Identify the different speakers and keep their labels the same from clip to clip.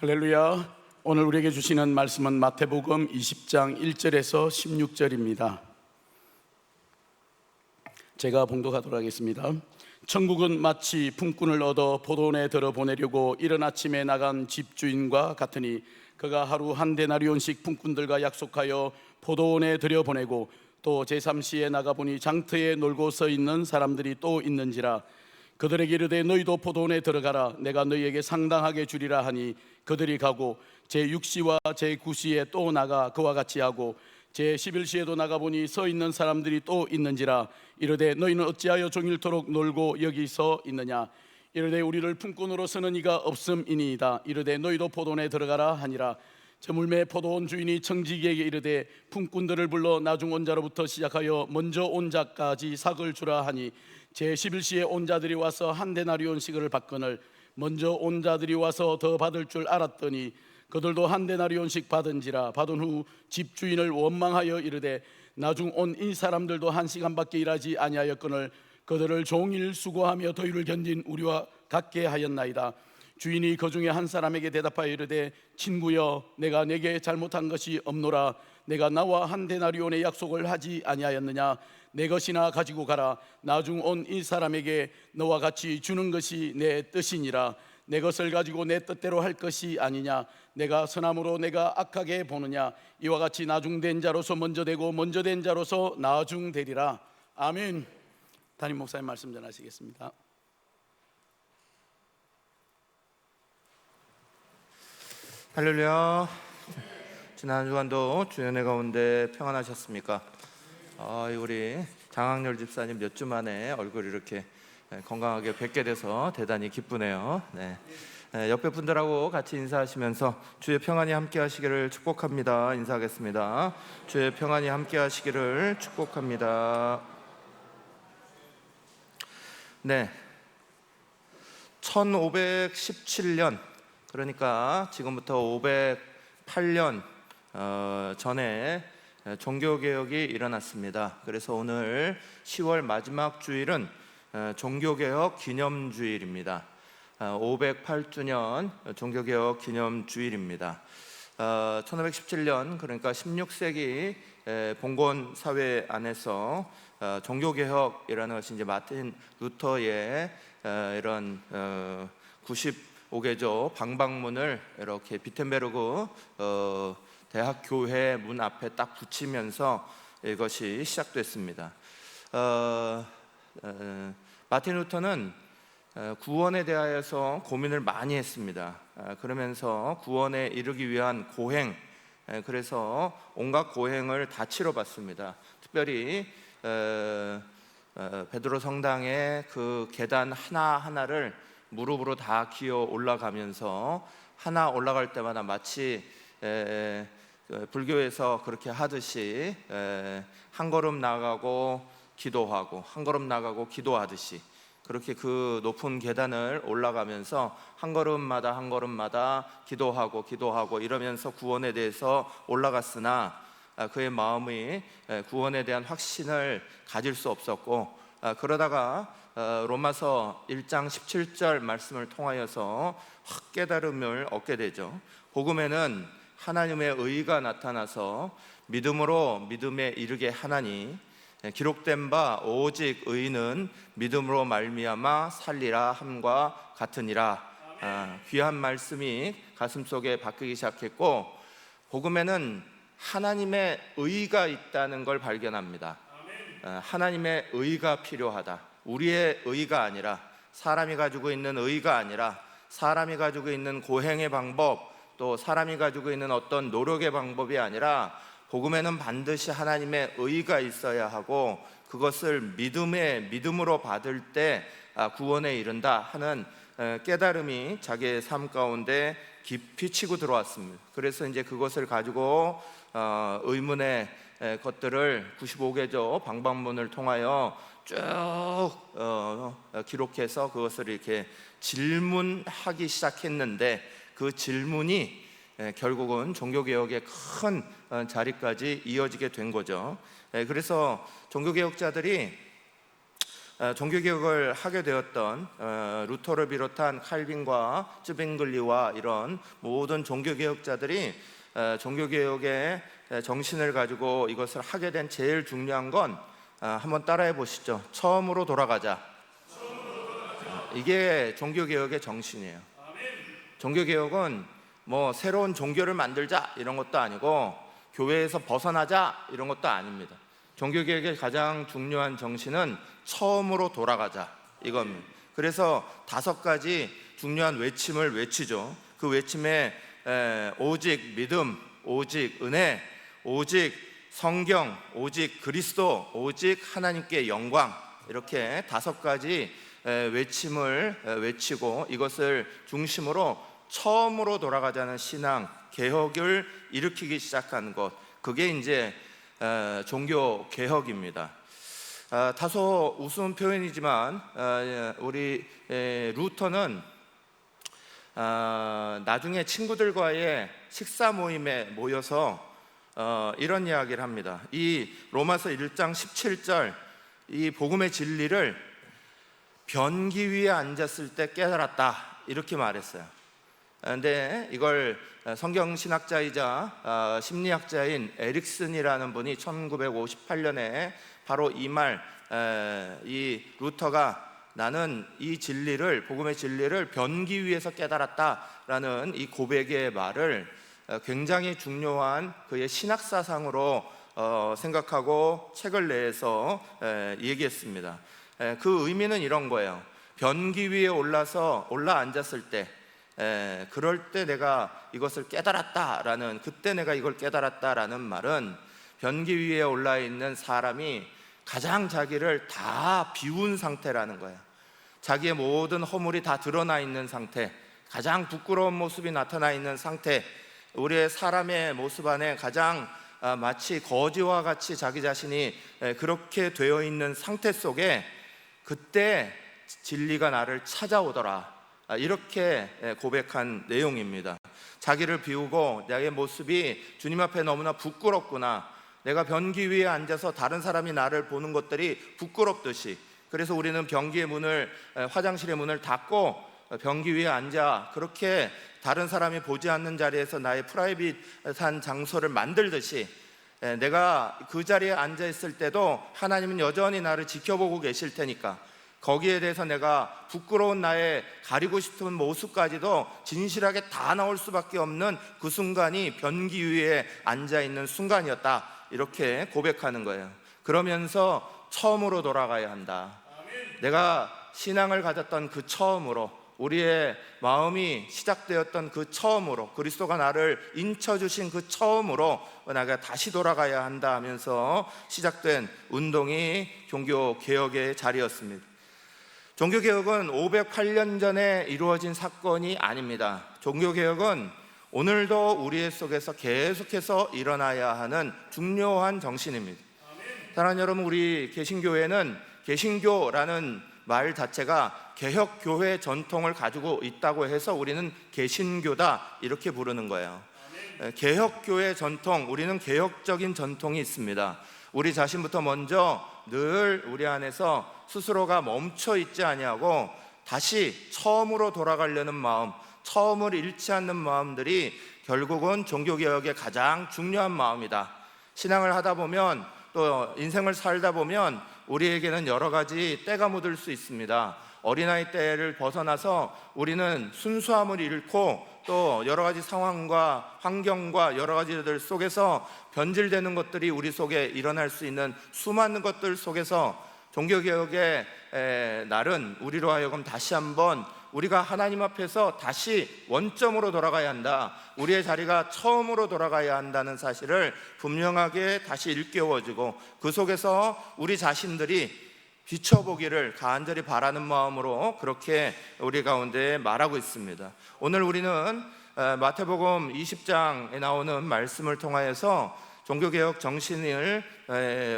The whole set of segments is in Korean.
Speaker 1: 할렐루야. 오늘 우리에게 주시는 말씀은 마태복음 20장 1절에서 16절입니다. 제가 봉독하도록 하겠습니다. 천국은 마치 품꾼을 얻어 포도원에 들어보내려고 이른 아침에 나간 집주인과 같으니 그가 하루 한 데나리온씩 품꾼들과 약속하여 포도원에 들여보내고 또 제3시에 나가보니 장터에 놀고 서 있는 사람들이 또 있는지라. 그들에게 이르되 너희도 포도원에 들어가라. 내가 너희에게 상당하게 주리라 하니 그들이 가고 제6시와 제9시에 또 나가 그와 같이 하고 제11시에도 나가보니 서 있는 사람들이 또 있는지라. 이르되 너희는 어찌하여 종일토록 놀고 여기 서 있느냐. 이르되 우리를 품꾼으로 쓰는 이가 없음이니이다. 이르되 너희도 포도원에 들어가라 하니라. 저물매 포도원 주인이 청지기에게 이르되 품꾼들을 불러 나중 온 자로부터 시작하여 먼저 온 자까지 삭을 주라 하니 제11시에 온 자들이 와서 한 데나리온씩을 받거늘 먼저 온 자들이 와서 더 받을 줄 알았더니 그들도 한 데나리온씩 받은지라. 받은 후 집주인을 원망하여 이르되 나중 온 이 사람들도 1시간밖에 일하지 아니하였거늘 그들을 종일 수고하며 더위를 견딘 우리와 같게 하였나이다. 주인이 그 중에 한 사람에게 대답하여 이르되 친구여, 내가 내게 잘못한 것이 없노라. 내가 나와 한 데나리온의 약속을 하지 아니하였느냐. 내 것이나 가지고 가라. 나중 온 이 사람에게 너와 같이 주는 것이 내 뜻이니라. 내 것을 가지고 내 뜻대로 할 것이 아니냐. 내가 선함으로 내가 악하게 보느냐. 이와 같이 나중된 자로서 먼저 되고 먼저 된 자로서 나중되리라. 아멘. 담임 목사님 말씀 전하시겠습니다.
Speaker 2: 할렐루야. 지난 한 주간도 주의 은혜 가운데 평안하셨습니까? 우리 장학렬 집사님 몇 주 만에 얼굴 이렇게 건강하게 뵙게 돼서 대단히 기쁘네요. 옆에 분들하고 같이 인사하시면서 주의 평안이 함께 하시기를 축복합니다. 인사하겠습니다. 주의 평안이 함께 하시기를 축복합니다. 1517년, 그러니까 지금부터 508년 전에 종교개혁이 일어났습니다. 그래서 오늘 10월 마지막 주일은 종교개혁 기념주일입니다. 508주년 종교개혁 기념주일입니다. 1517년, 그러니까 16세기 봉건 사회 안에서 종교개혁이라는 것이 이제 마틴 루터의 이런 95개조 방방문을 이렇게 비텐베르그 대학 교회 문 앞에 딱 붙이면서 이것이 시작됐습니다. 마틴 루터는 구원에 대하여서 고민을 많이 했습니다. 그러면서 구원에 이르기 위한 고행, 그래서 온갖 고행을 다 치러봤습니다. 특별히 베드로 성당의 그 계단 하나하나를 무릎으로 다 기어 올라가면서 하나 올라갈 때마다 마치 불교에서 그렇게 하듯이 한 걸음 나가고 기도하고 한 걸음 나가고 기도하듯이 그렇게 그 높은 계단을 올라가면서 한 걸음마다 한 걸음마다 기도하고 이러면서 구원에 대해서 올라갔으나 그의 마음이 구원에 대한 확신을 가질 수 없었고, 그러다가 로마서 1장 17절 말씀을 통하여서 확 깨달음을 얻게 되죠. 복음에는 하나님의 의가 나타나서 믿음으로 믿음에 이르게 하나니 기록된 바 오직 의인은 믿음으로 말미암아 살리라 함과 같으니라. 귀한 말씀이 가슴속에 박히기 시작했고, 복음에는 하나님의 의가 있다는 걸 발견합니다. 하나님의 의가 필요하다. 우리의 의가 아니라, 사람이 가지고 있는 의가 아니라, 사람이 가지고 있는 고행의 방법, 또 사람이 가지고 있는 어떤 노력의 방법이 아니라 복음에는 반드시 하나님의 의가 있어야 하고, 그것을 믿음으로 받을 때 구원에 이른다 하는 깨달음이 자기의 삶 가운데 깊이 치고 들어왔습니다. 그래서 이제 그것을 가지고 의문의 것들을 95개조 방방문을 통하여 쭉 기록해서 그것을 이렇게 질문하기 시작했는데, 그 질문이 결국은 종교개혁의 큰 자리까지 이어지게 된 거죠. 그래서 종교개혁자들이 종교개혁을 하게 되었던 루터를 비롯한 칼빈과 쯔빙글리와 이런 모든 종교개혁자들이 종교개혁의 정신을 가지고 이것을 하게 된 제일 중요한 건 한번 따라해 보시죠. 처음으로 돌아가자. 이게 종교개혁의 정신이에요. 종교개혁은 뭐 새로운 종교를 만들자 이런 것도 아니고 교회에서 벗어나자 이런 것도 아닙니다. 종교개혁의 가장 중요한 정신은 처음으로 돌아가자 이겁니다. 그래서 5가지 중요한 외침을 외치죠. 그 외침에 오직 믿음, 오직 은혜, 오직 성경, 오직 그리스도, 오직 하나님께 영광, 이렇게 5가지 외침을 외치고 이것을 중심으로 처음으로 돌아가자는 신앙 개혁을 일으키기 시작한 것, 그게 이제 종교 개혁입니다. 다소 우스운 표현이지만 우리 루터는 나중에 친구들과의 식사 모임에 모여서 이런 이야기를 합니다. 이 로마서 1장 17절 이 복음의 진리를 변기 위에 앉았을 때 깨달았다 이렇게 말했어요. 근데 이걸 성경신학자이자 심리학자인 에릭슨이라는 분이 1958년에 바로 이 루터가 나는 이 진리를, 복음의 진리를 변기 위에서 깨달았다라는 이 고백의 말을 굉장히 중요한 그의 신학사상으로 생각하고 책을 내서 얘기했습니다. 그 의미는 이런 거예요. 변기 위에 올라 앉았을 때, 그럴 때 내가 이것을 깨달았다라는, 그때 내가 이걸 깨달았다라는 말은 변기 위에 올라 있는 사람이 가장 자기를 다 비운 상태라는 거예요. 자기의 모든 허물이 다 드러나 있는 상태, 가장 부끄러운 모습이 나타나 있는 상태, 우리의 사람의 모습 안에 가장 마치 거지와 같이 자기 자신이 그렇게 되어 있는 상태 속에 그때 진리가 나를 찾아오더라, 이렇게 고백한 내용입니다. 자기를 비우고 나의 모습이 주님 앞에 너무나 부끄럽구나, 내가 변기 위에 앉아서 다른 사람이 나를 보는 것들이 부끄럽듯이, 그래서 우리는 변기의 문을, 화장실의 문을 닫고 변기 위에 앉아 그렇게 다른 사람이 보지 않는 자리에서 나의 프라이빗한 장소를 만들듯이, 내가 그 자리에 앉아 있을 때도 하나님은 여전히 나를 지켜보고 계실 테니까 거기에 대해서 내가 부끄러운 나의 가리고 싶은 모습까지도 진실하게 다 나올 수밖에 없는 그 순간이 변기 위에 앉아있는 순간이었다, 이렇게 고백하는 거예요. 그러면서 처음으로 돌아가야 한다. 내가 신앙을 가졌던 그 처음으로, 우리의 마음이 시작되었던 그 처음으로, 그리스도가 나를 인쳐주신 그 처음으로 내가 다시 돌아가야 한다 하면서 시작된 운동이 종교개혁의 자리였습니다. 종교개혁은 508년 전에 이루어진 사건이 아닙니다. 종교개혁은 오늘도 우리 속에서 계속해서 일어나야 하는 중요한 정신입니다. 사랑하는 여러분, 우리 개신교회는 개신교라는 말 자체가 개혁교회 전통을 가지고 있다고 해서 우리는 개신교다 이렇게 부르는 거예요. 개혁교회 전통, 우리는 개혁적인 전통이 있습니다. 우리 자신부터 먼저 늘 우리 안에서 스스로가 멈춰 있지 아니하고 다시 처음으로 돌아가려는 마음, 처음을 잃지 않는 마음들이 결국은 종교개혁의 가장 중요한 마음이다. 신앙을 하다 보면, 또 인생을 살다 보면 우리에게는 여러 가지 때가 묻을 수 있습니다. 어린아이 때를 벗어나서 우리는 순수함을 잃고 또 여러 가지 상황과 환경과 여러 가지들 속에서 변질되는 것들이 우리 속에 일어날 수 있는 수많은 것들 속에서 종교개혁의 날은 우리로 하여금 다시 한번 우리가 하나님 앞에서 다시 원점으로 돌아가야 한다, 우리의 자리가 처음으로 돌아가야 한다는 사실을 분명하게 다시 일깨워주고, 그 속에서 우리 자신들이 비춰보기를 간절히 바라는 마음으로 그렇게 우리 가운데 말하고 있습니다. 오늘 우리는 마태복음 20장에 나오는 말씀을 통하여서 종교개혁 정신을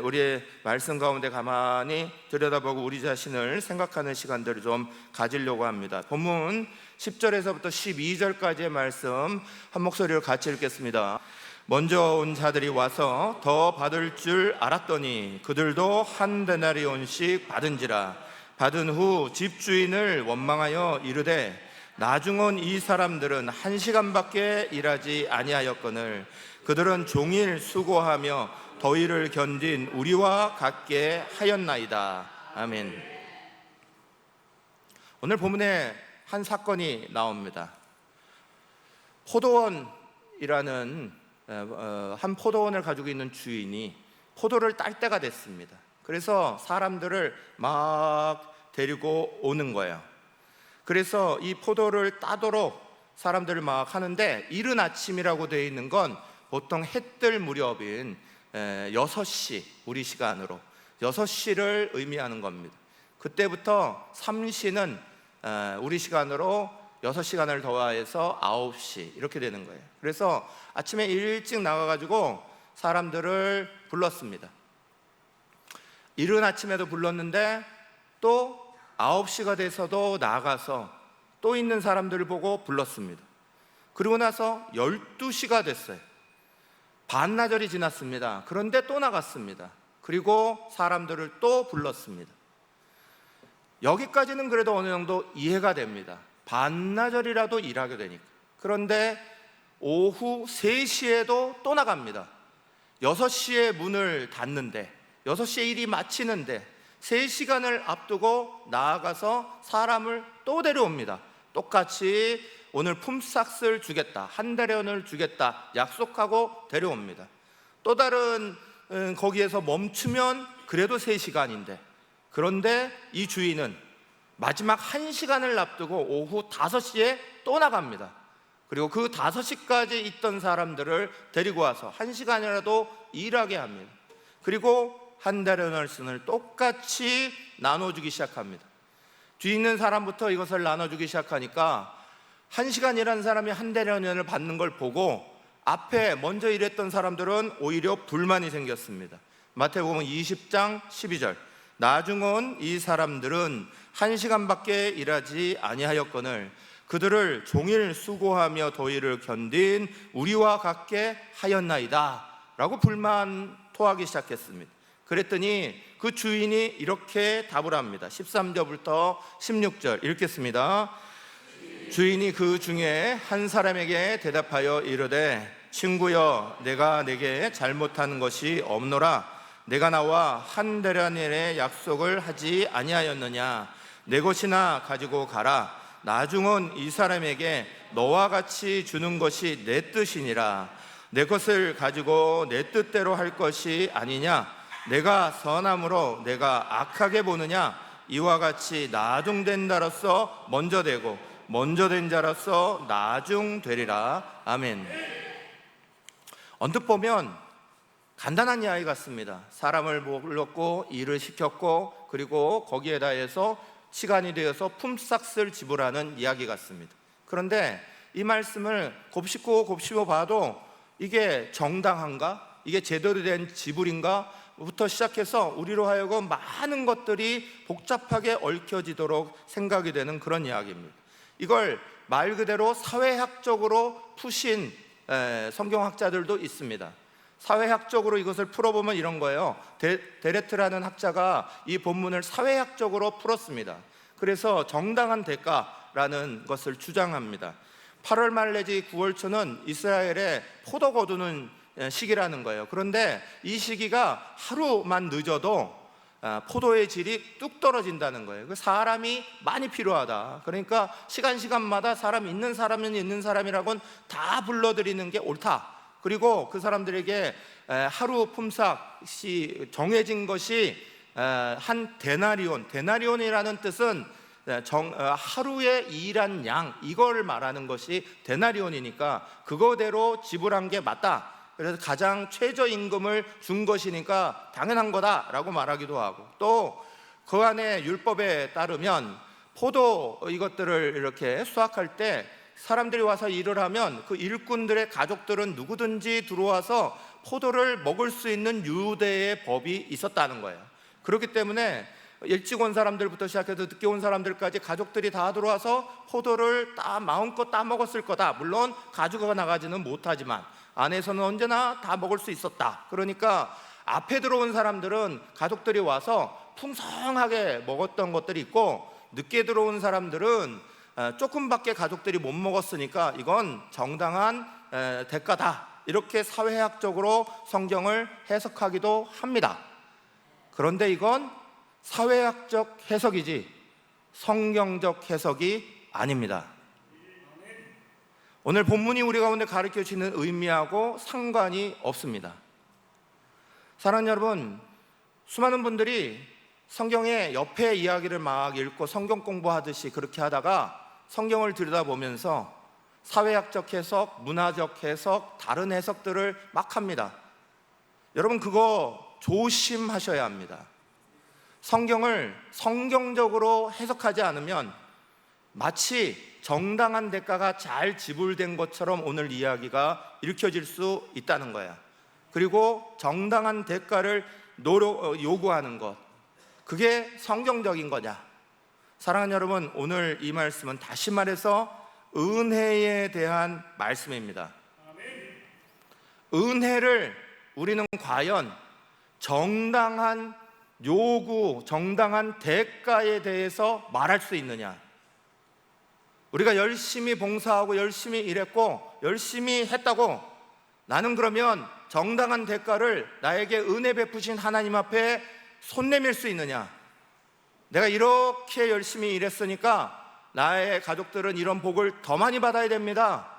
Speaker 2: 우리의 말씀 가운데 가만히 들여다보고 우리 자신을 생각하는 시간들을 좀 가지려고 합니다. 본문 10절에서부터 12절까지의 말씀 한 목소리로 같이 읽겠습니다. 먼저 온 자들이 와서 더 받을 줄 알았더니 그들도 한 데나리온씩 받은지라. 받은 후 집주인을 원망하여 이르되 나중은 이 사람들은 1시간밖에 일하지 아니하였거늘 그들은 종일 수고하며 더위를 견딘 우리와 같게 하였나이다. 아멘. 오늘 본문에 한 사건이 나옵니다. 포도원이라는 한 포도원을 가지고 있는 주인이 포도를 딸 때가 됐습니다. 그래서 사람들을 막 데리고 오는 거예요. 그래서 이 포도를 따도록 사람들을 막 하는데, 이른 아침이라고 되어 있는 건 보통 해 뜰 무렵인 6시, 우리 시간으로 6시를 의미하는 겁니다. 그때부터 3시는 우리 시간으로 6시간을 더해서 9시 이렇게 되는 거예요. 그래서 아침에 일찍 나가가지고 사람들을 불렀습니다. 이른 아침에도 불렀는데 또 9시가 돼서도 나가서 또 있는 사람들을 보고 불렀습니다. 그리고 나서 12시가 됐어요. 반나절이 지났습니다. 그런데 또 나갔습니다. 그리고 사람들을 또 불렀습니다. 여기까지는 그래도 어느 정도 이해가 됩니다. 반나절이라도 일하게 되니까. 그런데 오후 3시에도 또 나갑니다. 6시에 문을 닫는데, 6시에 일이 마치는데 3시간을 앞두고 나아가서 사람을 또 데려옵니다. 똑같이 오늘 품삯을 주겠다, 한 대련을 주겠다 약속하고 데려옵니다. 또 다른 거기에서 멈추면 그래도 3시간인데, 그런데 이 주인은 마지막 1시간을 앞두고 오후 5시에 또 나갑니다. 그리고 그 5시까지 있던 사람들을 데리고 와서 1시간이라도 일하게 합니다. 그리고 한 대련을 똑같이 나눠주기 시작합니다. 뒤에 있는 사람부터 이것을 나눠주기 시작하니까 1시간 일한 사람이 한 대련을 받는 걸 보고 앞에 먼저 일했던 사람들은 오히려 불만이 생겼습니다. 마태복음 20장 12절, 나중은 이 사람들은 1시간밖에 일하지 아니하였거늘 그들을 종일 수고하며 더위를 견딘 우리와 같게 하였나이다 라고 불만 토하기 시작했습니다. 그랬더니 그 주인이 이렇게 답을 합니다. 13절부터 16절 읽겠습니다. 주인이 그 중에 한 사람에게 대답하여 이르되 친구여, 내가 내게 잘못한 것이 없노라. 내가 나와 한 대련의 약속을 하지 아니하였느냐. 내 것이나 가지고 가라. 나중은 이 사람에게 너와 같이 주는 것이 내 뜻이니라. 내 것을 가지고 내 뜻대로 할 것이 아니냐. 내가 선함으로 내가 악하게 보느냐. 이와 같이 나중된 자로서 먼저 되고 먼저 된 자로서 나중 되리라. 아멘. 언뜻 보면 간단한 이야기 같습니다. 사람을 불렀고 일을 시켰고 그리고 거기에 대해서 시간이 되어서 품삯을 지불하는 이야기 같습니다. 그런데 이 말씀을 곱씹고 봐도 이게 정당한가? 이게 제대로 된 지불인가? 부터 시작해서 우리로 하여금 많은 것들이 복잡하게 얽혀지도록 생각이 되는 그런 이야기입니다. 이걸 말 그대로 사회학적으로 푸신 성경학자들도 있습니다. 사회학적으로 이것을 풀어보면 이런 거예요. 데레트라는 학자가 이 본문을 사회학적으로 풀었습니다. 그래서 정당한 대가라는 것을 주장합니다. 8월 말 내지 9월 초는 이스라엘의 포도 거두는 시기라는 거예요. 그런데 이 시기가 하루만 늦어도 포도의 질이 뚝 떨어진다는 거예요. 사람이 많이 필요하다. 그러니까 시간마다 사람 있는 사람은 있는 사람이라고는 다 불러들이는 게 옳다. 그리고 그 사람들에게 하루 품삯이 정해진 것이 한 데나리온이라는 뜻은 하루에 일한 양, 이걸 말하는 것이 데나리온이니까 그거대로 지불한 게 맞다. 그래서 가장 최저임금을 준 것이니까 당연한 거다라고 말하기도 하고, 또 그 안에 율법에 따르면 포도 이것들을 이렇게 수확할 때 사람들이 와서 일을 하면 그 일꾼들의 가족들은 누구든지 들어와서 포도를 먹을 수 있는 유대의 법이 있었다는 거예요. 그렇기 때문에 일찍 온 사람들부터 시작해서 늦게 온 사람들까지 가족들이 다 들어와서 포도를 마음껏 따먹었을 거다. 물론 가지고 나가지는 못하지만 안에서는 언제나 다 먹을 수 있었다. 그러니까 앞에 들어온 사람들은 가족들이 와서 풍성하게 먹었던 것들이 있고, 늦게 들어온 사람들은 조금밖에 가족들이 못 먹었으니까 이건 정당한 대가다, 이렇게 사회학적으로 성경을 해석하기도 합니다. 그런데 이건 사회학적 해석이지 성경적 해석이 아닙니다. 오늘 본문이 우리 가운데 가르쳐 주시는 의미하고 상관이 없습니다. 사랑하는 여러분, 수많은 분들이 성경의 옆에 이야기를 막 읽고 성경 공부하듯이 그렇게 하다가 성경을 들여다보면서 사회학적 해석, 문화적 해석, 다른 해석들을 막 합니다. 여러분, 그거 조심하셔야 합니다. 성경을 성경적으로 해석하지 않으면 마치 정당한 대가가 잘 지불된 것처럼 오늘 이야기가 읽혀질 수 있다는 거야. 그리고 정당한 대가를 요구하는 것, 그게 성경적인 거냐? 사랑하는 여러분, 오늘 이 말씀은 다시 말해서 은혜에 대한 말씀입니다. 은혜를 우리는 과연 정당한 요구, 정당한 대가에 대해서 말할 수 있느냐? 우리가 열심히 봉사하고 열심히 일했고 열심히 했다고 나는 그러면 정당한 대가를 나에게 은혜 베푸신 하나님 앞에 손 내밀 수 있느냐? 내가 이렇게 열심히 일했으니까 나의 가족들은 이런 복을 더 많이 받아야 됩니다.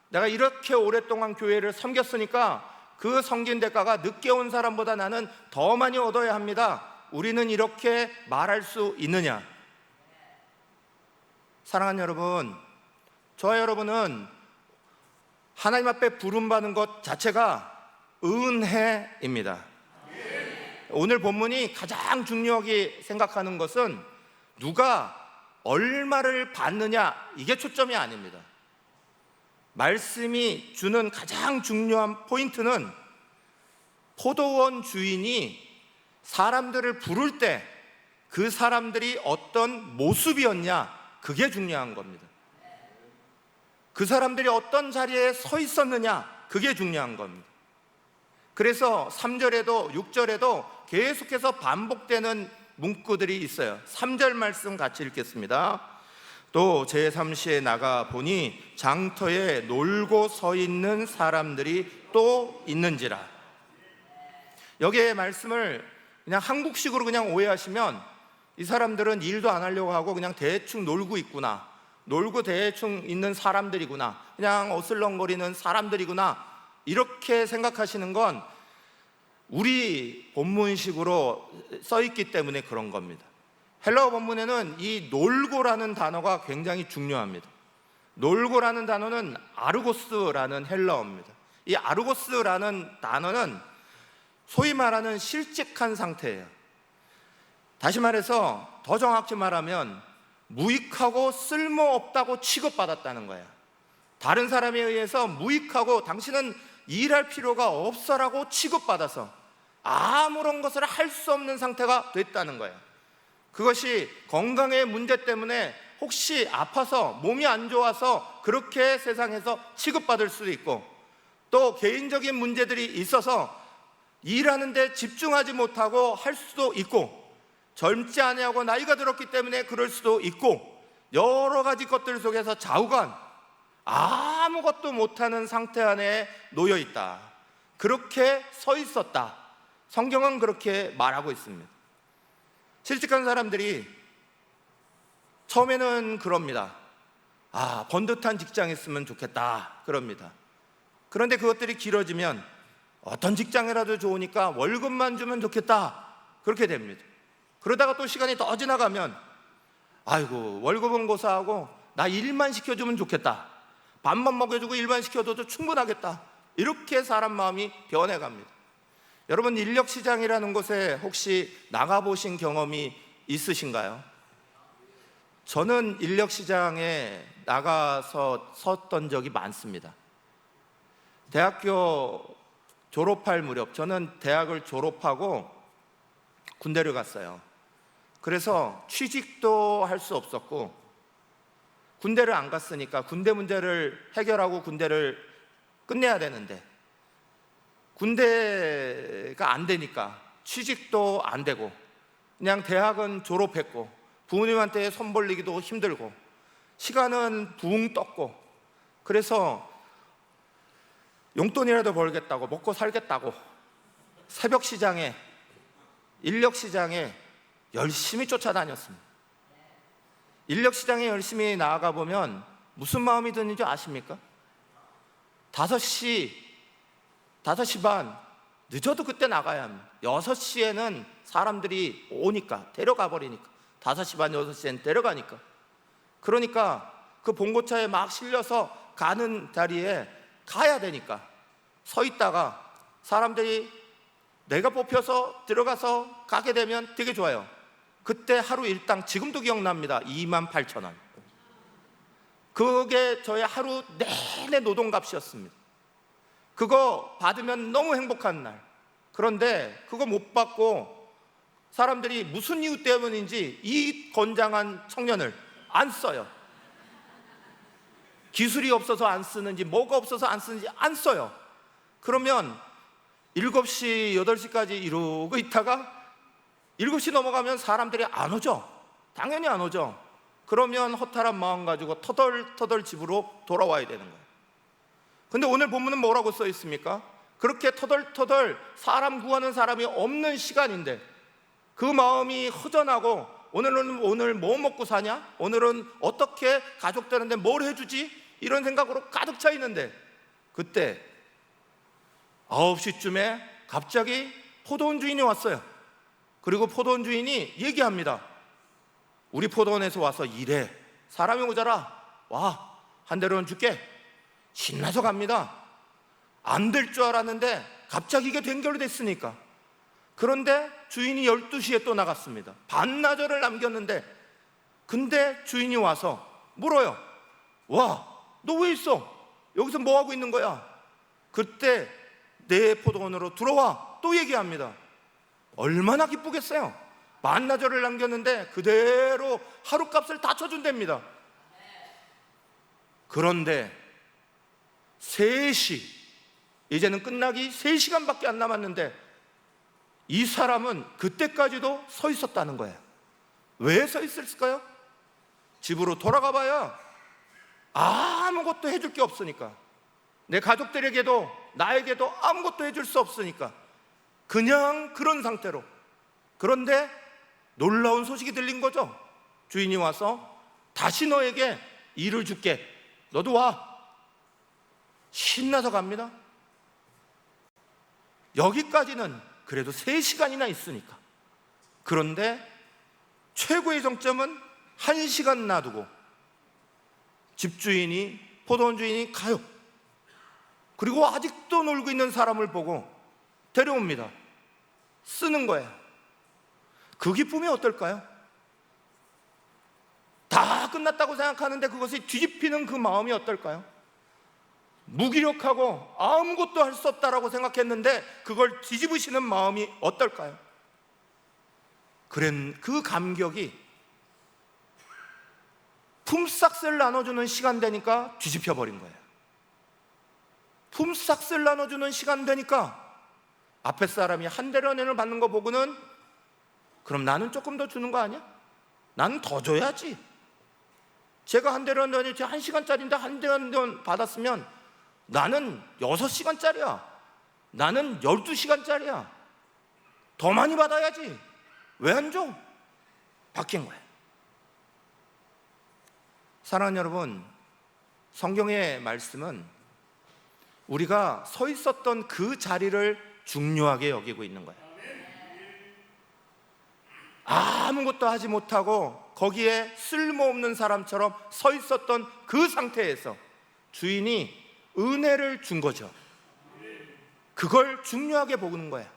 Speaker 2: 내가 이렇게 오랫동안 교회를 섬겼으니까 그 섬긴 대가가 늦게 온 사람보다 나는 더 많이 얻어야 합니다. 우리는 이렇게 말할 수 있느냐? 사랑하는 여러분, 저와 여러분은 하나님 앞에 부름받은 것 자체가 은혜입니다. 오늘 본문이 가장 중요하게 생각하는 것은 누가 얼마를 받느냐, 이게 초점이 아닙니다. 말씀이 주는 가장 중요한 포인트는 포도원 주인이 사람들을 부를 때 그 사람들이 어떤 모습이었냐, 그게 중요한 겁니다. 그 사람들이 어떤 자리에 서 있었느냐, 그게 중요한 겁니다. 그래서 3절에도 6절에도 계속해서 반복되는 문구들이 있어요. 3절 말씀 같이 읽겠습니다. 또 제3시에 나가 보니 장터에 놀고 서 있는 사람들이 또 있는지라. 여기에 말씀을 그냥 한국식으로 그냥 오해하시면 이 사람들은 일도 안 하려고 하고 그냥 대충 놀고 있구나, 놀고 대충 있는 사람들이구나, 그냥 어슬렁거리는 사람들이구나, 이렇게 생각하시는 건 우리 본문식으로 써있기 때문에 그런 겁니다. 헬라어 본문에는 이 놀고라는 단어가 굉장히 중요합니다. 놀고라는 단어는 아르고스라는 헬라어입니다. 이 아르고스라는 단어는 소위 말하는 실직한 상태예요. 다시 말해서 더 정확히 말하면 무익하고 쓸모없다고 취급받았다는 거예요. 다른 사람에 의해서 무익하고 당신은 일할 필요가 없어라고 취급받아서 아무런 것을 할 수 없는 상태가 됐다는 거예요. 그것이 건강의 문제 때문에 혹시 아파서 몸이 안 좋아서 그렇게 세상에서 취급받을 수도 있고, 또 개인적인 문제들이 있어서 일하는 데 집중하지 못하고 할 수도 있고, 젊지 않냐고 나이가 들었기 때문에 그럴 수도 있고, 여러 가지 것들 속에서 좌우간 아무것도 못하는 상태 안에 놓여 있다, 그렇게 서 있었다. 성경은 그렇게 말하고 있습니다. 실직한 사람들이 처음에는 그럽니다. 번듯한 직장에 있으면 좋겠다, 그럽니다. 그런데 그것들이 길어지면 어떤 직장이라도 좋으니까 월급만 주면 좋겠다, 그렇게 됩니다. 그러다가 또 시간이 더 지나가면 아이고, 월급은 고사하고 나 일만 시켜주면 좋겠다, 밥만 먹여주고 일만 시켜줘도 충분하겠다, 이렇게 사람 마음이 변해갑니다. 여러분, 인력시장이라는 곳에 혹시 나가보신 경험이 있으신가요? 저는 인력시장에 나가서 섰던 적이 많습니다. 대학교 졸업할 무렵, 저는 대학을 졸업하고 군대를 갔어요. 그래서 취직도 할 수 없었고, 군대를 안 갔으니까 군대 문제를 해결하고 군대를 끝내야 되는데, 군대가 안 되니까 취직도 안 되고, 그냥 대학은 졸업했고 부모님한테 손 벌리기도 힘들고 시간은 붕 떴고, 그래서 용돈이라도 벌겠다고, 먹고 살겠다고 새벽 시장에, 인력 시장에 열심히 쫓아다녔습니다. 인력 시장에 열심히 나아가 보면 무슨 마음이 드는지 아십니까? 5시 반, 늦어도 그때 나가야 합니다. 6시에는 사람들이 오니까, 데려가 버리니까. 5시 반, 6시에는 데려가니까. 그러니까 그 봉고차에 막 실려서 가는 자리에 가야 되니까 서 있다가 사람들이 내가 뽑혀서 들어가서 가게 되면 되게 좋아요. 그때 하루 일당, 지금도 기억납니다, 28,000원. 그게 저의 하루 내내 노동값이었습니다. 그거 받으면 너무 행복한 날. 그런데 그거 못 받고 사람들이 무슨 이유 때문인지 이 건장한 청년을 안 써요. 기술이 없어서 안 쓰는지 뭐가 없어서 안 쓰는지 안 써요. 그러면 7시, 8시까지 이러고 있다가 7시 넘어가면 사람들이 안 오죠. 당연히 안 오죠. 그러면 허탈한 마음 가지고 터덜터덜 집으로 돌아와야 되는 거예요. 근데 오늘 본문은 뭐라고 써 있습니까? 그렇게 터덜터덜 사람 구하는 사람이 없는 시간인데 그 마음이 허전하고, 오늘 뭐 먹고 사냐? 오늘은 어떻게 가족들한테 뭘 해주지? 이런 생각으로 가득 차 있는데, 그때 9시쯤에 갑자기 포도원 주인이 왔어요. 그리고 포도원 주인이 얘기합니다. 우리 포도원에서 와서 일해. 사람이 모자라. 와, 한 대로는 줄게. 신나서 갑니다. 안 될 줄 알았는데 갑자기 이게 된 결로 됐으니까. 그런데 주인이 12시에 또 나갔습니다. 반나절을 남겼는데, 근데 주인이 와서 물어요. 와, 너 왜 있어? 여기서 뭐 하고 있는 거야? 그때 내 포도원으로 들어와. 또 얘기합니다. 얼마나 기쁘겠어요. 반나절을 남겼는데 그대로 하룻값을 다 쳐준답니다. 그런데 3시, 이제는 끝나기 3시간밖에 안 남았는데 이 사람은 그때까지도 서 있었다는 거예요. 왜 서 있을까요? 집으로 돌아가 봐야 아무것도 해줄 게 없으니까, 내 가족들에게도 나에게도 아무것도 해줄 수 없으니까 그냥 그런 상태로. 그런데 놀라운 소식이 들린 거죠. 주인이 와서 다시 너에게 일을 줄게. 너도 와. 신나서 갑니다. 여기까지는 그래도 3시간이나 있으니까. 그런데 최고의 정점은 1시간 놔두고 집주인이, 포도원 주인이 가요. 그리고 아직도 놀고 있는 사람을 보고 데려옵니다. 쓰는 거예요. 그 기쁨이 어떨까요? 다 끝났다고 생각하는데 그것이 뒤집히는 그 마음이 어떨까요? 무기력하고 아무것도 할 수 없다라고 생각했는데 그걸 뒤집으시는 마음이 어떨까요? 그 감격이 품삯을 나눠주는 시간 되니까 뒤집혀 버린 거예요. 품삯을 나눠주는 시간 되니까 앞에 사람이 한 대련을 받는 거 보고는, 그럼 나는 조금 더 주는 거 아니야? 나는 더 줘야지. 제가 한 대련이 1시간짜리인데 한 대련 받았으면 나는 6시간짜리야. 나는 12시간짜리야. 더 많이 받아야지. 왜 안 줘? 바뀐 거예요. 사랑하는 여러분, 성경의 말씀은 우리가 서 있었던 그 자리를 중요하게 여기고 있는 거예요. 아무것도 하지 못하고 거기에 쓸모없는 사람처럼 서 있었던 그 상태에서 주인이 은혜를 준 거죠. 그걸 중요하게 보는 거예요.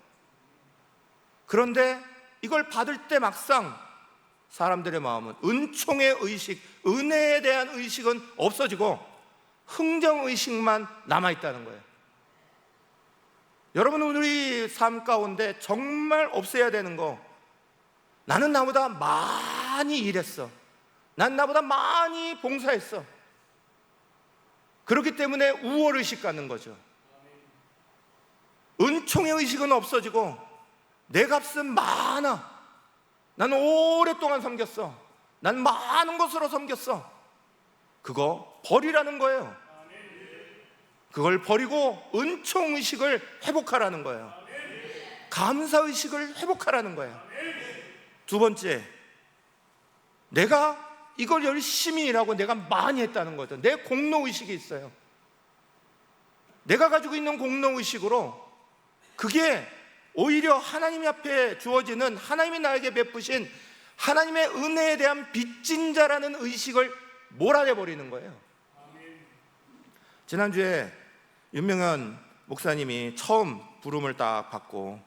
Speaker 2: 그런데 이걸 받을 때 막상 사람들의 마음은 은총의 의식, 은혜에 대한 의식은 없어지고 흥정의식만 남아있다는 거예요. 여러분, 우리 삶 가운데 정말 없애야 되는 거, 나는 나보다 많이 일했어. 난 나보다 많이 봉사했어. 그렇기 때문에 우월의식 갖는 거죠. 은총의 의식은 없어지고 내 값은 많아. 난 오랫동안 섬겼어. 난 많은 것으로 섬겼어. 그거 버리라는 거예요. 그걸 버리고 은총의식을 회복하라는 거예요. 감사의식을 회복하라는 거예요. 두 번째, 내가 이걸 열심히 일하고 내가 많이 했다는 거죠. 내 공로의식이 있어요. 내가 가지고 있는 공로의식으로 그게 오히려 하나님 앞에 주어지는, 하나님이 나에게 베푸신 하나님의 은혜에 대한 빚진 자라는 의식을 몰아내버리는 거예요. 지난주에 윤명현 목사님이 처음 부름을 딱 받고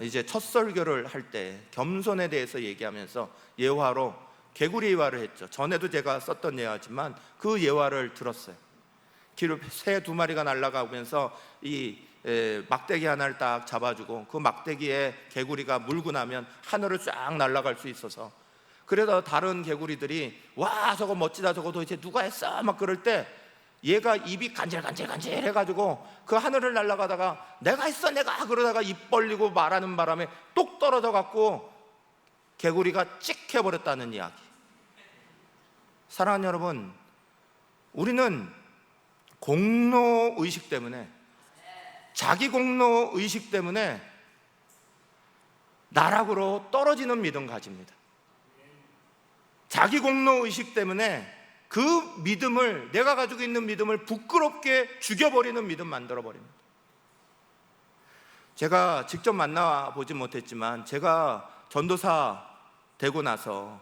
Speaker 2: 이제 첫 설교를 할 때 겸손에 대해서 얘기하면서 예화로 개구리 예화를 했죠. 전에도 제가 썼던 예화지만 그 예화를 들었어요. 새 2마리가 날아가면서 이 막대기 하나를 딱 잡아주고 그 막대기에 개구리가 물고 나면 하늘을 쫙 날아갈 수 있어서, 그래서 다른 개구리들이 와 저거 멋지다, 저거 도대체 누가 했어 막 그럴 때 얘가 입이 간질간질 해가지고 그 하늘을 날아가다가 내가 했어 내가 그러다가 입 벌리고 말하는 바람에 똑 떨어져 갖고 개구리가 찍 해버렸다는 이야기. 사랑하는 여러분, 우리는 공로의식 때문에, 자기 공로의식 때문에 나락으로 떨어지는 믿음 가집니다. 자기 공로의식 때문에 그 믿음을, 내가 가지고 있는 믿음을 부끄럽게 죽여버리는 믿음 만들어버립니다. 제가 직접 만나보지 못했지만 제가 전도사 되고 나서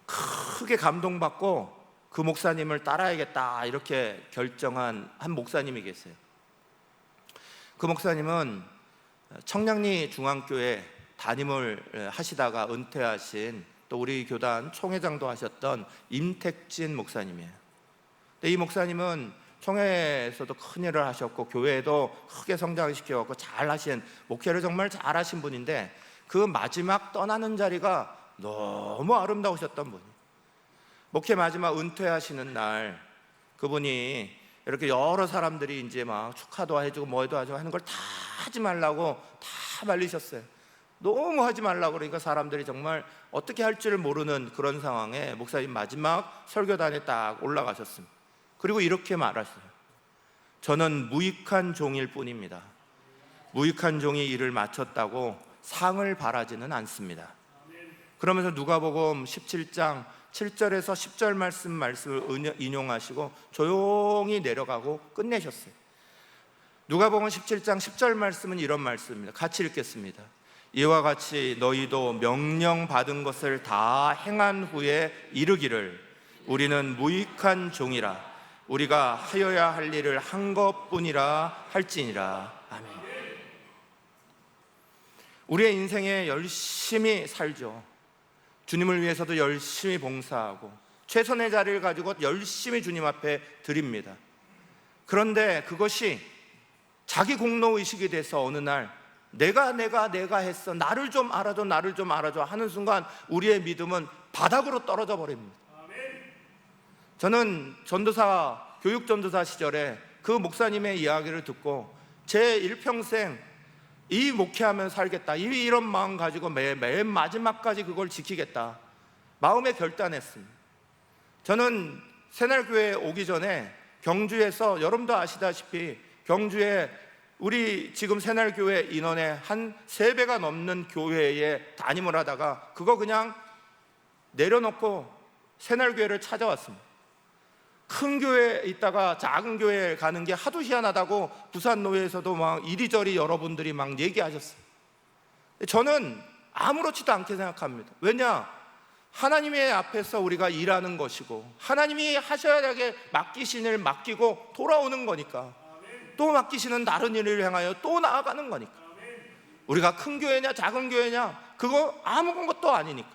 Speaker 2: 크게 감동받고 그 목사님을 따라야겠다 이렇게 결정한 한 목사님이 계세요. 그 목사님은 청량리 중앙교회 담임을 하시다가 은퇴하신, 또 우리 교단 총회장도 하셨던 임택진 목사님이에요. 근데 이 목사님은 총회에서도 큰 일을 하셨고 교회도 크게 성장시켜갖고 잘하신, 목회를 정말 잘하신 분인데 그 마지막 떠나는 자리가 너무 아름다우셨던 분이, 목회 마지막 은퇴하시는 날 그분이 이렇게 여러 사람들이 이제 막 축하도 해주고 뭐도 해주고 하는 걸 다 하지 말라고 다 말리셨어요. 너무 하지 말라고 그러니까 사람들이 정말 어떻게 할 줄 모르는 그런 상황에 목사님 마지막 설교단에 딱 올라가셨습니다. 그리고 이렇게 말하셨어요. 저는 무익한 종일 뿐입니다. 무익한 종이 일을 마쳤다고 상을 바라지는 않습니다. 그러면서 누가복음 17장 7절에서 10절 말씀을 인용하시고 조용히 내려가고 끝내셨어요. 누가복음 17장 10절 말씀은 이런 말씀입니다. 같이 읽겠습니다. 이와 같이 너희도 명령 받은 것을 다 행한 후에 이르기를 우리는 무익한 종이라 우리가 하여야 할 일을 한 것뿐이라 할지니라. 아멘. 우리의 인생에 열심히 살죠. 주님을 위해서도 열심히 봉사하고 최선의 자리를 가지고 열심히 주님 앞에 드립니다. 그런데 그것이 자기 공로의식이 돼서 어느 날 내가 했어, 나를 좀 알아줘 하는 순간 우리의 믿음은 바닥으로 떨어져 버립니다. 저는 교육전도사 시절에 그 목사님의 이야기를 듣고 제 일평생 이 목회하면 살겠다, 이런 마음 가지고 맨 마지막까지 그걸 지키겠다 마음에 결단했습니다. 저는 새날교회에 오기 전에 경주에서, 여러분도 아시다시피 경주에 우리 지금 새날교회 인원의 한 3배가 넘는 교회에 담임을 하다가 그거 그냥 내려놓고 새날교회를 찾아왔습니다. 큰 교회에 있다가 작은 교회에 가는 게 하도 희한하다고 부산노회에서도 막 이리저리 여러분들이 막 얘기하셨어요. 저는 아무렇지도 않게 생각합니다. 왜냐? 하나님의 앞에서 우리가 일하는 것이고 하나님이 하셔야 하게 맡기신 일 맡기고 돌아오는 거니까, 또 맡기시는 다른 일을 향하여 또 나아가는 거니까, 우리가 큰 교회냐 작은 교회냐 그거 아무것도 아니니까.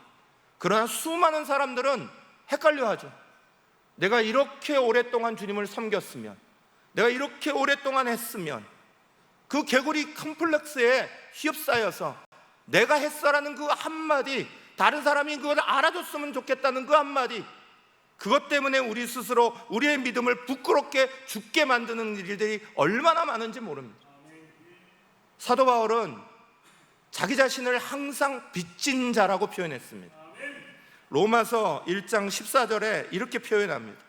Speaker 2: 그러나 수많은 사람들은 헷갈려하죠. 내가 이렇게 오랫동안 주님을 섬겼으면, 내가 이렇게 오랫동안 했으면, 그 개구리 컴플렉스에 휩싸여서 내가 했어라는 그 한마디, 다른 사람이 그걸 알아줬으면 좋겠다는 그 한마디, 그것 때문에 우리 스스로 우리의 믿음을 부끄럽게 죽게 만드는 일들이 얼마나 많은지 모릅니다. 사도 바울은 자기 자신을 항상 빚진 자라고 표현했습니다. 로마서 1장 14절에 이렇게 표현합니다.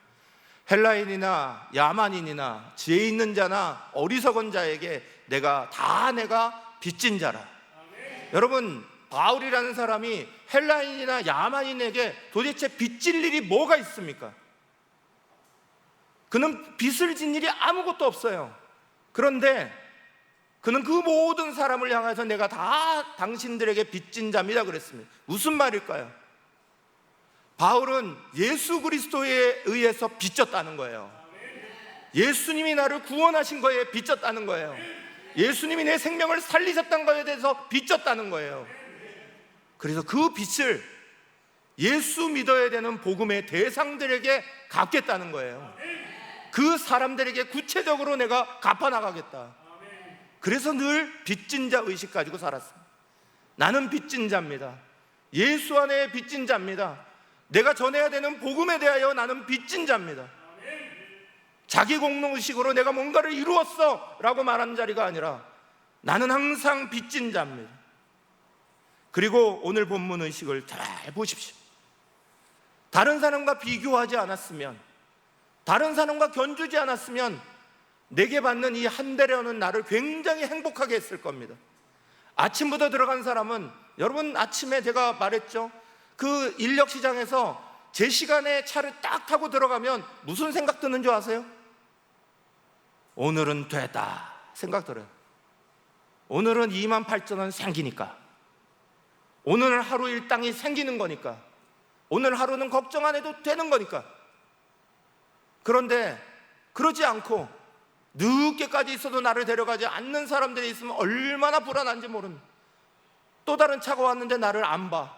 Speaker 2: 헬라인이나 야만인이나 지혜 있는 자나 어리석은 자에게 내가 빚진 자라. 여러분, 바울이라는 사람이 헬라인이나 야만인에게 도대체 빚질 일이 뭐가 있습니까? 그는 빚을 진 일이 아무것도 없어요. 그런데 그는 그 모든 사람을 향해서 내가 다 당신들에게 빚진 자입니다 그랬습니다. 무슨 말일까요? 바울은 예수 그리스도에 의해서 빚졌다는 거예요. 예수님이 나를 구원하신 거에 빚졌다는 거예요. 예수님이 내 생명을 살리셨다는 거에 대해서 빚졌다는 거예요. 그래서 그 빚을 예수 믿어야 되는 복음의 대상들에게 갚겠다는 거예요. 그 사람들에게 구체적으로 내가 갚아나가겠다. 그래서 늘 빚진 자 의식 가지고 살았습니다. 나는 빚진 자입니다. 예수 안에 빚진 자입니다. 내가 전해야 되는 복음에 대하여 나는 빚진 자입니다. 자기 공로의식으로 내가 뭔가를 이루었어 라고 말하는 자리가 아니라 나는 항상 빚진 자입니다. 그리고 오늘 본문 의식을 잘 보십시오. 다른 사람과 비교하지 않았으면, 다른 사람과 견주지 않았으면 내게 받는 이 한 대려는 나를 굉장히 행복하게 했을 겁니다. 아침부터 들어간 사람은, 여러분 아침에 제가 말했죠, 그 인력시장에서 제 시간에 차를 딱 타고 들어가면 무슨 생각 드는 줄 아세요? 오늘은 됐다 생각 들어요. 오늘은 28,000원 생기니까, 오늘 하루 일당이 생기는 거니까, 오늘 하루는 걱정 안 해도 되는 거니까. 그런데 그러지 않고 늦게까지 있어도 나를 데려가지 않는 사람들이 있으면 얼마나 불안한지 모릅니다. 또 다른 차가 왔는데 나를 안 봐.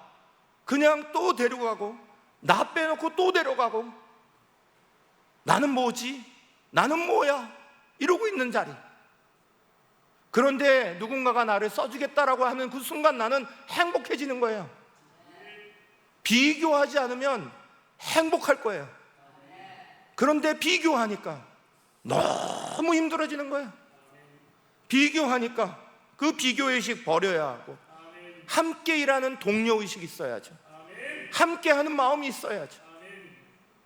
Speaker 2: 그냥 또 데리고 가고, 나 빼놓고 또 데려가고, 나는 뭐지? 나는 뭐야? 이러고 있는 자리. 그런데 누군가가 나를 써주겠다라고 하는 그 순간 나는 행복해지는 거예요. 비교하지 않으면 행복할 거예요. 그런데 비교하니까 너무 힘들어지는 거예요. 비교하니까 그 비교의식 버려야 하고, 함께 일하는 동료의식이 있어야죠. 함께 하는 마음이 있어야죠.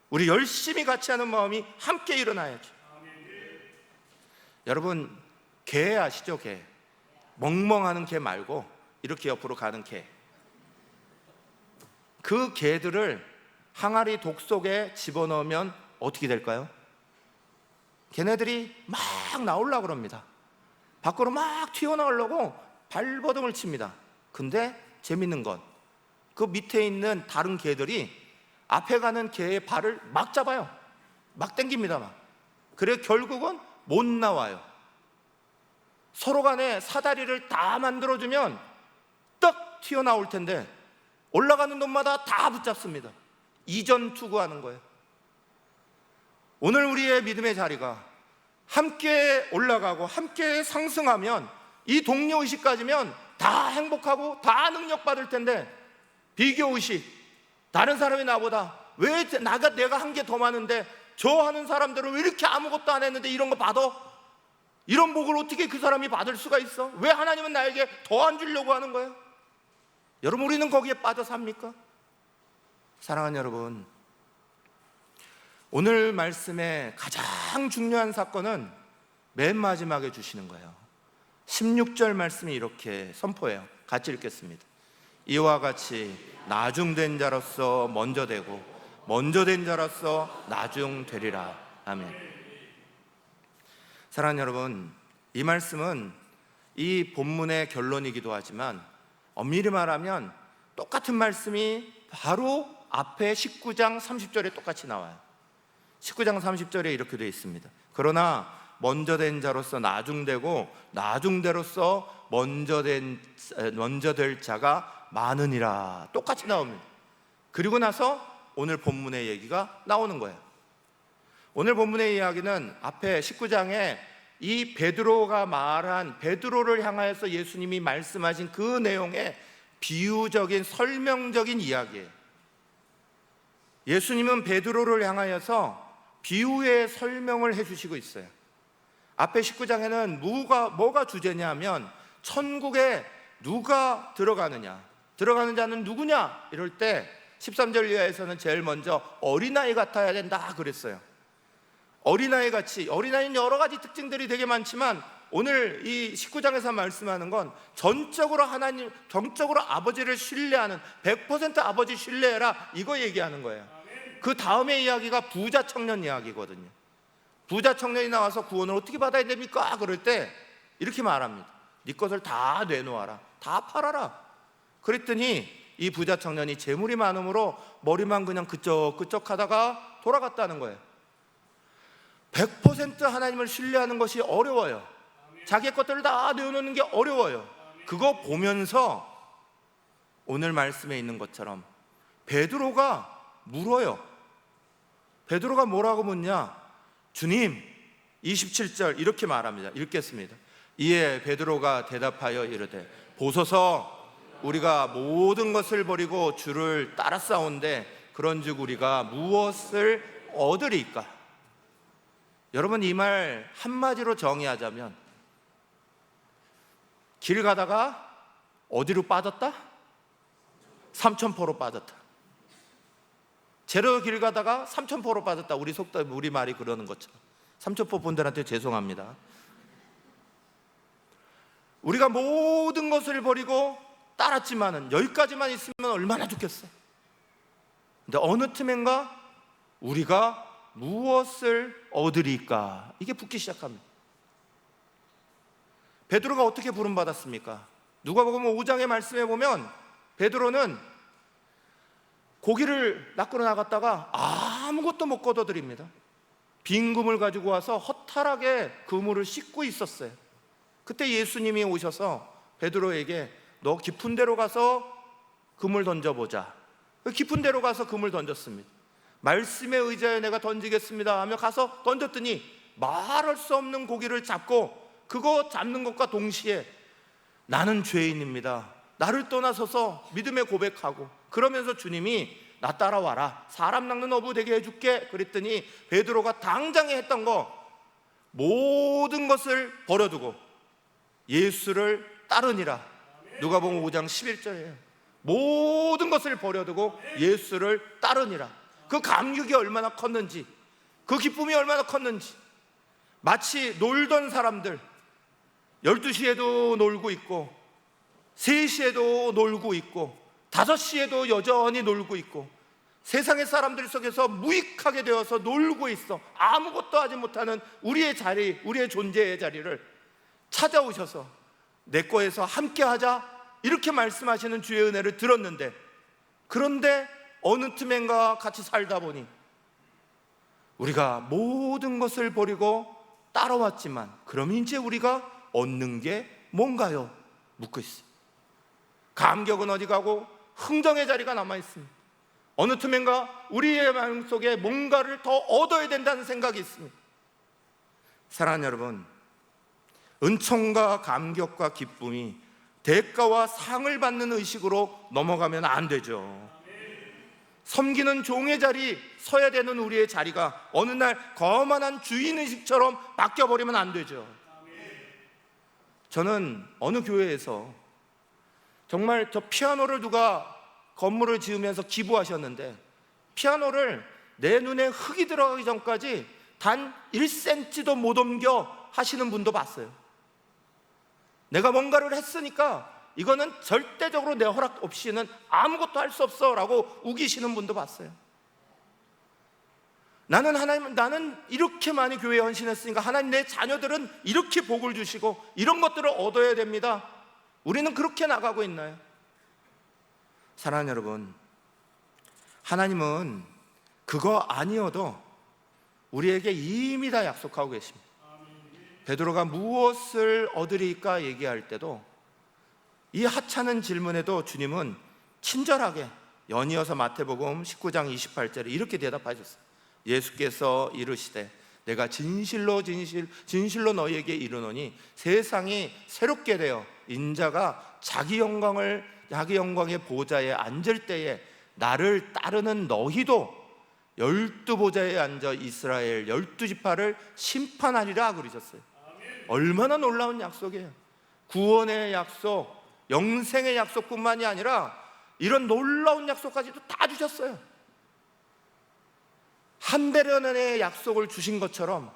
Speaker 2: 우리 열심히 같이 하는 마음이 함께 일어나야죠. 여러분, 개 아시죠? 개. 멍멍하는 개 말고 이렇게 옆으로 가는 개. 그 개들을 항아리 독 속에 집어넣으면 어떻게 될까요? 걔네들이 막 나오려고 그럽니다. 밖으로 막 튀어나오려고 발버둥을 칩니다. 근데 재밌는 건 그 밑에 있는 다른 개들이 앞에 가는 개의 발을 막 잡아요. 막 당깁니다. 막. 그래 결국은 못 나와요. 서로 간에 사다리를 다 만들어주면 딱 튀어나올 텐데 올라가는 놈마다 다 붙잡습니다. 이전 투구하는 거예요. 오늘 우리의 믿음의 자리가 함께 올라가고 함께 상승하면, 이 동료의식 가지면 다 행복하고 다 능력받을 텐데, 비교의식, 다른 사람이 나보다 왜 내가 한 게 더 많은데 저 하는 사람들은 왜 이렇게 아무것도 안 했는데 이런 거 받아? 이런 복을 어떻게 그 사람이 받을 수가 있어? 왜 하나님은 나에게 더 안 주려고 하는 거예요? 여러분, 우리는 거기에 빠져 삽니까? 사랑하는 여러분, 오늘 말씀의 가장 중요한 사건은 맨 마지막에 주시는 거예요. 16절 말씀이 이렇게 선포해요. 같이 읽겠습니다. 이와 같이 나중된 자로서 먼저 되고 먼저 된 자로서 나중되리라. 아멘. 사랑하는 여러분, 이 말씀은 이 본문의 결론이기도 하지만 엄밀히 말하면 똑같은 말씀이 바로 앞에 19장 30절에 똑같이 나와요. 19장 30절에 이렇게 되어 있습니다. 그러나 먼저 된 자로서 나중되고 나중대로서 먼저 될 자가 많으니라. 똑같이 나옵니다. 그리고 나서 오늘 본문의 얘기가 나오는 거예요. 오늘 본문의 이야기는 앞에 19장에 이 베드로가 말한, 베드로를 향하여서 예수님이 말씀하신 그 내용의 비유적인 설명적인 이야기예요. 예수님은 베드로를 향하여서 비유의 설명을 해주시고 있어요. 앞에 19장에는 뭐가 주제냐 하면 천국의 누가 들어가느냐? 들어가는 자는 누구냐? 이럴 때 13절 이하에서는 제일 먼저 어린아이 같아야 된다 그랬어요. 어린아이 같이, 어린아이는 여러 가지 특징들이 되게 많지만 오늘 이 19장에서 말씀하는 건 전적으로 하나님, 전적으로 아버지를 신뢰하는 100% 아버지 신뢰해라, 이거 얘기하는 거예요. 그 다음에 이야기가 부자 청년 이야기거든요. 부자 청년이 나와서 구원을 어떻게 받아야 됩니까? 그럴 때 이렇게 말합니다. 네 것을 다 내놓아라, 다 팔아라. 그랬더니 이 부자 청년이 재물이 많음으로 머리만 그냥 그쩍그쩍 하다가 돌아갔다는 거예요. 100% 하나님을 신뢰하는 것이 어려워요. 자기 것들을 다 내어놓는 게 어려워요. 그거 보면서 오늘 말씀에 있는 것처럼 베드로가 물어요. 베드로가 뭐라고 묻냐? 주님, 27절 이렇게 말합니다. 읽겠습니다. 이에 베드로가 대답하여 이르되 보소서, 우리가 모든 것을 버리고 주를 따라싸운데 그런즉 우리가 무엇을 얻으리까? 여러분, 이 말 한마디로 정의하자면 길 가다가 어디로 빠졌다? 삼천포로 빠졌다. 제로 길 가다가 삼천포로 빠졌다. 우리 속담, 우리 말이 그러는 것처럼. 삼천포 분들한테 죄송합니다. 우리가 모든 것을 버리고 따랐지만은 여기까지만 있으면 얼마나 좋겠어. 근데 어느 틈엔가 우리가 무엇을 얻으리까? 이게 붙기 시작합니다. 베드로가 어떻게 부름받았습니까? 누가복음 5장의 말씀에 보면 베드로는 고기를 낚으러 나갔다가 아무것도 못 걷어들입니다. 빈 그물 가지고 와서 허탈하게 그물을 씻고 있었어요. 그때 예수님이 오셔서 베드로에게 너 깊은 데로 가서 그물 던져보자. 깊은 데로 가서 그물 던졌습니다. 말씀에 의지하여 내가 던지겠습니다 하며 가서 던졌더니 말할 수 없는 고기를 잡고, 그거 잡는 것과 동시에 나는 죄인입니다, 나를 떠나서서 믿음의 고백하고, 그러면서 주님이 나 따라와라, 사람 낚는 어부 되게 해줄게 그랬더니 베드로가 당장에 했던 거, 모든 것을 버려두고 예수를 따르니라. 누가복음 5장 11절이에요. 모든 것을 버려두고 예수를 따르니라. 그 감격이 얼마나 컸는지, 그 기쁨이 얼마나 컸는지. 마치 놀던 사람들, 12시에도 놀고 있고 3시에도 놀고 있고 5시에도 여전히 놀고 있고 세상의 사람들 속에서 무익하게 되어서 놀고 있어 아무것도 하지 못하는 우리의 자리, 우리의 존재의 자리를 찾아오셔서 내 거에서 함께하자, 이렇게 말씀하시는 주의 은혜를 들었는데, 그런데 어느 틈엔가 같이 살다 보니 우리가 모든 것을 버리고 따라왔지만 그럼 이제 우리가 얻는 게 뭔가요? 묻고 있어요. 감격은 어디 가고 흥정의 자리가 남아있습니다. 어느 틈엔가 우리의 마음속에 뭔가를 더 얻어야 된다는 생각이 있습니다. 사랑하는 여러분, 은총과 감격과 기쁨이 대가와 상을 받는 의식으로 넘어가면 안 되죠. 섬기는 종의 자리, 서야 되는 우리의 자리가 어느 날 거만한 주인의식처럼 바뀌어버리면 안 되죠. 저는 어느 교회에서 정말 저 피아노를 누가 건물을 지으면서 기부하셨는데, 피아노를 내 눈에 흙이 들어가기 전까지 단 1cm도 못 옮겨 하시는 분도 봤어요. 내가 뭔가를 했으니까 이거는 절대적으로 내 허락 없이는 아무것도 할 수 없어 라고 우기시는 분도 봤어요. 나는 이렇게 많이 교회에 헌신했으니까 하나님, 내 자녀들은 이렇게 복을 주시고 이런 것들을 얻어야 됩니다. 우리는 그렇게 나가고 있나요? 사랑하는 여러분, 하나님은 그거 아니어도 우리에게 이미 다 약속하고 계십니다. 베드로가 무엇을 얻으리까 얘기할 때도, 이 하찮은 질문에도 주님은 친절하게 연이어서 마태복음 19장 28절에 이렇게 대답하셨어요. 예수께서 이르시되 내가 진실로 너희에게 이르노니 세상이 새롭게 되어 인자가 자기 영광의 보좌에 앉을 때에 나를 따르는 너희도 12보좌에 앉아 이스라엘 12지파를 심판하리라 그러셨어요. 얼마나 놀라운 약속이에요. 구원의 약속, 영생의 약속뿐만이 아니라 이런 놀라운 약속까지도 다 주셨어요. 한 대련의 약속을 주신 것처럼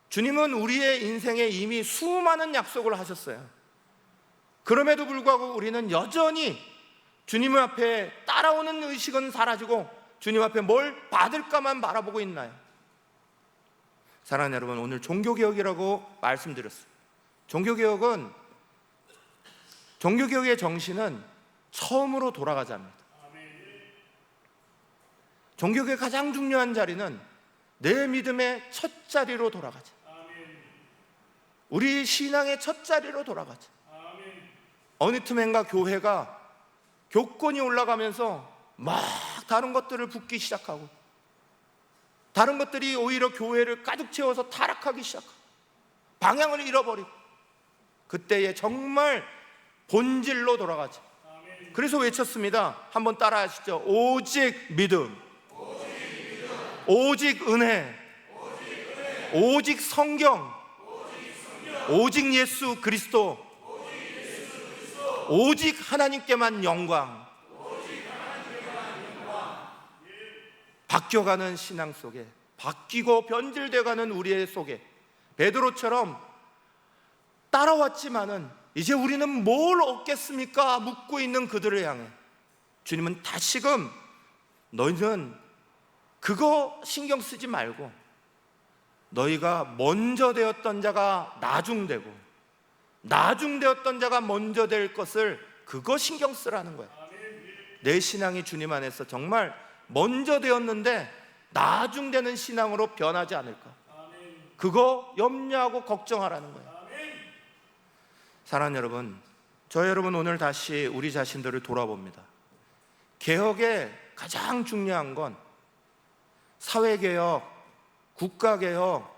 Speaker 2: 주님은 우리의 인생에 이미 수많은 약속을 하셨어요. 그럼에도 불구하고 우리는 여전히 주님 앞에 따라오는 의식은 사라지고 주님 앞에 뭘 받을까만 바라보고 있나요? 사랑하는 여러분, 오늘 종교개혁이라고 말씀드렸어요. 종교개혁의 정신은 처음으로 돌아가자입니다. 종교개혁의 가장 중요한 자리는 내 믿음의 첫 자리로 돌아가자. 우리 신앙의 첫 자리로 돌아가자. 어느 틈엔가 교회가 교권이 올라가면서 막 다른 것들을 붓기 시작하고 다른 것들이 오히려 교회를 가득 채워서 타락하기 시작하고 방향을 잃어버리고 그때에 정말 본질로 돌아가자. 그래서 외쳤습니다. 한번 따라 하시죠. 오직 믿음, 오직 은혜, 오직 성경, 오직 예수 그리스도, 오직 하나님께만 영광. 바뀌어가는 신앙 속에, 바뀌고 변질돼가는 우리의 속에 베드로처럼 따라왔지만은 이제 우리는 뭘 얻겠습니까? 묻고 있는 그들을 향해 주님은 다시금 너희는 그거 신경 쓰지 말고 너희가 먼저 되었던 자가 나중되고 나중되었던 자가 먼저 될 것을 그거 신경 쓰라는 거예요. 내 신앙이 주님 안에서 정말 먼저 되었는데 나중되는 신앙으로 변하지 않을까, 그거 염려하고 걱정하라는 거예요. 사랑하는 여러분, 저 여러분 오늘 다시 우리 자신들을 돌아봅니다. 개혁의 가장 중요한 건 사회개혁, 국가개혁,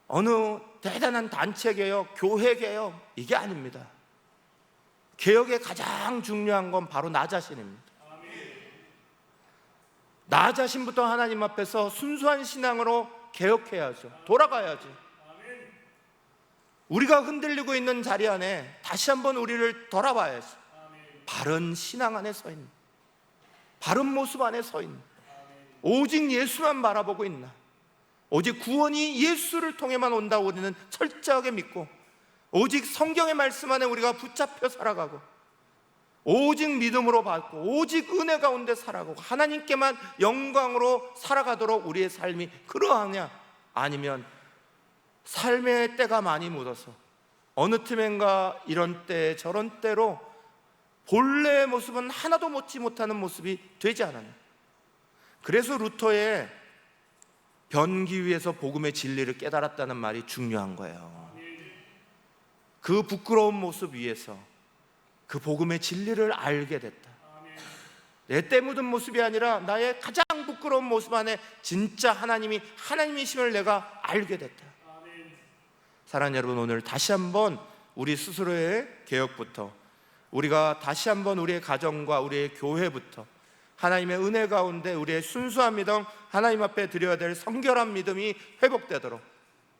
Speaker 2: 어느 대단한 단체개혁, 교회개혁, 이게 아닙니다. 개혁의 가장 중요한 건 바로 나 자신입니다. 나 자신부터 하나님 앞에서 순수한 신앙으로 개혁해야죠. 돌아가야죠. 우리가 흔들리고 있는 자리 안에 다시 한번 우리를 돌아봐야지. 바른 신앙 안에 서 있는, 바른 모습 안에 서 있는, 오직 예수만 바라보고 있나, 오직 구원이 예수를 통해만 온다고 우리는 철저하게 믿고 오직 성경의 말씀 안에 우리가 붙잡혀 살아가고 오직 믿음으로 받고 오직 은혜 가운데 살아가고 하나님께만 영광으로 살아가도록 우리의 삶이 그러하냐, 아니면 삶의 때가 많이 묻어서 어느 틈엔가 이런 때 저런 때로 본래의 모습은 하나도 먹지 못하는 모습이 되지 않았냐. 그래서 루터의 변기 위에서 복음의 진리를 깨달았다는 말이 중요한 거예요. 그 부끄러운 모습 위에서 그 복음의 진리를 알게 됐다. 내 때 묻은 모습이 아니라 나의 가장 부끄러운 모습 안에 진짜 하나님이 하나님이심을 내가 알게 됐다. 사랑하는 여러분, 오늘 다시 한번 우리 스스로의 개혁부터, 우리가 다시 한번 우리의 가정과 우리의 교회부터 하나님의 은혜 가운데 우리의 순수한 믿음, 하나님 앞에 드려야 될 성결한 믿음이 회복되도록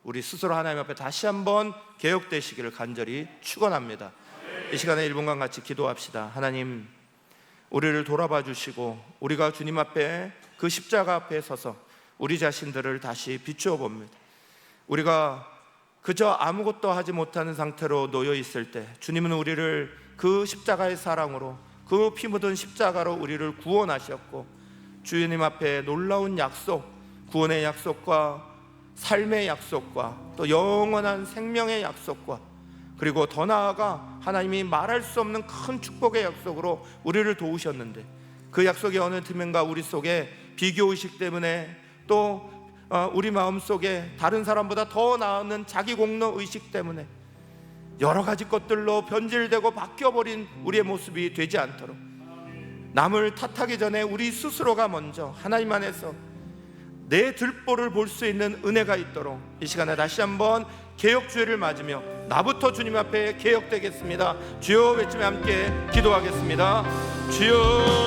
Speaker 2: 우리 스스로 하나님 앞에 다시 한번 개혁되시기를 간절히 축원합니다. 이 시간에 1분간 같이 기도합시다. 하나님, 우리를 돌아봐 주시고 우리가 주님 앞에 그 십자가 앞에 서서 우리 자신들을 다시 비추어 봅니다. 우리가 그저 아무것도 하지 못하는 상태로 놓여 있을 때 주님은 우리를 그 십자가의 사랑으로, 그 피 묻은 십자가로 우리를 구원하셨고 주님 앞에 놀라운 약속, 구원의 약속과 삶의 약속과 또 영원한 생명의 약속과 그리고 더 나아가 하나님이 말할 수 없는 큰 축복의 약속으로 우리를 도우셨는데 그 약속이 어느 틈엔가 우리 속에 비교의식 때문에 또 우리 마음속에 다른 사람보다 더 나은 자기 공로 의식 때문에 여러 가지 것들로 변질되고 바뀌어버린 우리의 모습이 되지 않도록 남을 탓하기 전에 우리 스스로가 먼저 하나님 안에서 내 들보를 볼 수 있는 은혜가 있도록 이 시간에 다시 한번 개혁주의를 맞으며 나부터 주님 앞에 개혁되겠습니다. 주여 외치며 함께 기도하겠습니다. 주여.